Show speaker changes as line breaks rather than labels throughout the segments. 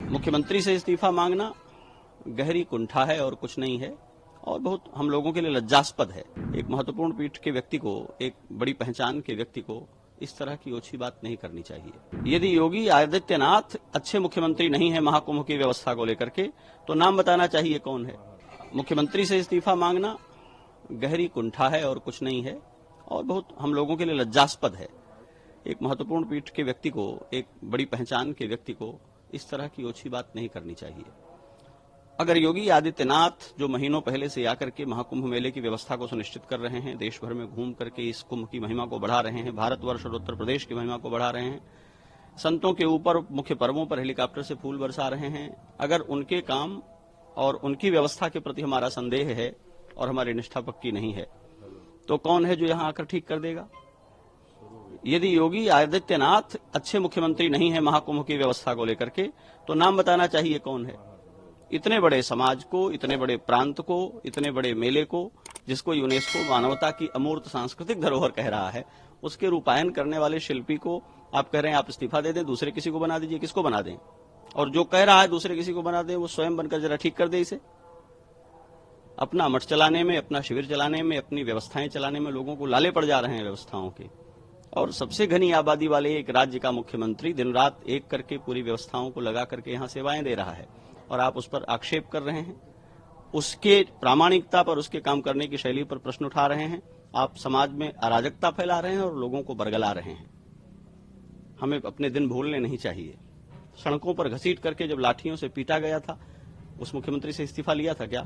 मुख्यमंत्री से इस्तीफा मांगना गहरी कुंठा है और कुछ नहीं है, और बहुत हम लोगों के लिए लज्जास्पद है। एक महत्वपूर्ण पीठ के व्यक्ति को, एक बड़ी पहचान के व्यक्ति को इस तरह की ओछी बात नहीं करनी चाहिए। यदि योगी आदित्यनाथ अच्छे मुख्यमंत्री नहीं है महाकुंभ की व्यवस्था को लेकर के, तो नाम बताना चाहिए कौन है। मुख्यमंत्री से इस्तीफा मांगना गहरी कुंठा है और कुछ नहीं है, और बहुत हम लोगों के लिए लज्जास्पद है। एक महत्वपूर्ण पीठ के व्यक्ति को, एक बड़ी पहचान के व्यक्ति को इस तरह की ओछी बात नहीं करनी चाहिए। अगर योगी आदित्यनाथ जो महीनों पहले से आकर के महाकुंभ मेले की व्यवस्था को सुनिश्चित कर रहे हैं, देश भर में घूम करके इस कुंभ की महिमा को बढ़ा रहे हैं, भारतवर्ष और उत्तर प्रदेश की महिमा को बढ़ा रहे हैं, संतों के ऊपर मुख्य पर्वों पर हेलीकॉप्टर से फूल बरसा रहे हैं, अगर उनके काम और उनकी व्यवस्था के प्रति हमारा संदेह है और हमारी निष्ठा पक्की नहीं है, तो कौन है जो यहां आकर ठीक कर देगा। यदि योगी आदित्यनाथ अच्छे मुख्यमंत्री नहीं है महाकुंभ की व्यवस्था को लेकर के, तो नाम बताना चाहिए कौन है। इतने बड़े समाज को, इतने बड़े प्रांत को, इतने बड़े मेले को, जिसको यूनेस्को मानवता की अमूर्त सांस्कृतिक धरोहर कह रहा है, उसके रूपायन करने वाले शिल्पी को आप कह रहे हैं आप इस्तीफा दे दें, दूसरे किसी को बना दीजिए। किसको बना दें? और जो कह रहा है दूसरे किसी को बना दें, वो स्वयं बनकर जरा ठीक कर दे इसे। अपना मठ चलाने में, अपना शिविर चलाने में, अपनी व्यवस्थाएं चलाने में लोगों को लाले पड़ जा रहे हैं व्यवस्थाओं के। और सबसे घनी आबादी वाले एक राज्य का मुख्यमंत्री दिन रात एक करके पूरी व्यवस्थाओं को लगा करके यहां सेवाएं दे रहा है, और आप उस पर आक्षेप कर रहे हैं, उसके प्रामाणिकता पर, उसके काम करने की शैली पर प्रश्न उठा रहे हैं। आप समाज में अराजकता फैला रहे हैं और लोगों को बरगला रहे हैं। हमें अपने दिन भूलने नहीं चाहिए। सड़कों पर घसीट करके जब लाठियों से पीटा गया था, उस मुख्यमंत्री से इस्तीफा लिया था क्या?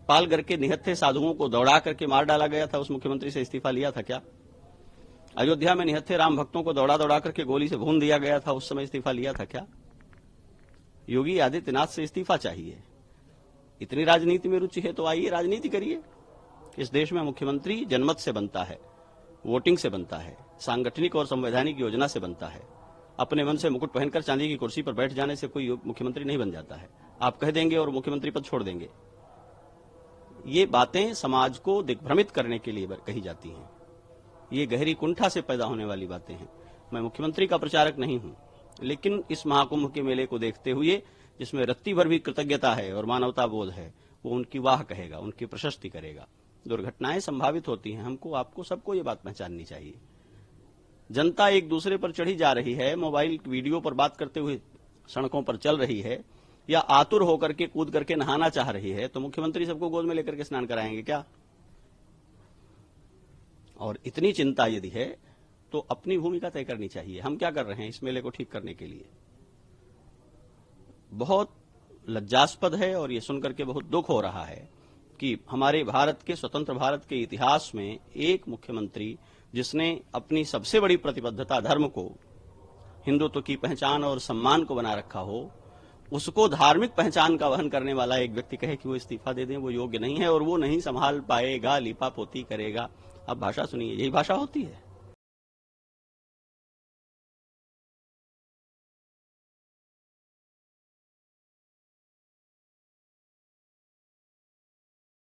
पालघर के निहत्थे साधुओं को दौड़ा करके मार डाला गया था, उस मुख्यमंत्री से इस्तीफा लिया था क्या? अयोध्या में निहत्थे राम भक्तों को दौड़ा दौड़ा करके गोली से भून दिया गया था, उस समय इस्तीफा लिया था क्या? योगी आदित्यनाथ से इस्तीफा चाहिए। इतनी राजनीति में रुचि है तो आइए राजनीति करिए। इस देश में मुख्यमंत्री जनमत से बनता है, वोटिंग से बनता है, सांगठनिक और संवैधानिक योजना से बनता है। अपने मन से मुकुट पहनकर चांदी की कुर्सी पर बैठ जाने से कोई मुख्यमंत्री नहीं बन जाता है। आप कह देंगे और मुख्यमंत्री पद छोड़ देंगे। ये बातें समाज को दिग्भ्रमित करने के लिए कही जाती हैं। ये गहरी कुंठा से पैदा होने वाली बातें हैं। मैं मुख्यमंत्री का प्रचारक नहीं हूं, लेकिन इस महाकुंभ के मेले को देखते हुए, जिसमें रत्ती भर भी कृतज्ञता है और मानवता बोध है, वो उनकी वाह कहेगा, उनकी प्रशस्ति करेगा। दुर्घटनाएं संभावित होती हैं, हमको, आपको, सबको ये बात पहचाननी चाहिए। जनता एक दूसरे पर चढ़ी जा रही है, मोबाइल वीडियो पर बात करते हुए सड़कों पर चल रही है, या आतुर होकर के कूद करके नहाना चाह रही है, तो मुख्यमंत्री सबको गोद में लेकर के स्नान कराएंगे क्या? और इतनी चिंता यदि है तो अपनी भूमिका तय करनी चाहिए। हम क्या कर रहे हैं इस मेले को ठीक करने के लिए? बहुत लज्जास्पद है, और ये सुनकर के बहुत दुख हो रहा है कि हमारे भारत के, स्वतंत्र भारत के इतिहास में एक मुख्यमंत्री जिसने अपनी सबसे बड़ी प्रतिबद्धता धर्म को, हिंदुत्व की पहचान और सम्मान को बना रखा हो, उसको धार्मिक पहचान का वहन करने वाला एक व्यक्ति कहे कि वो इस्तीफा दे दें, वो योग्य नहीं है और वो नहीं संभाल पाएगा, लिपा पोती करेगा। अब भाषा सुनिए, यही भाषा होती है।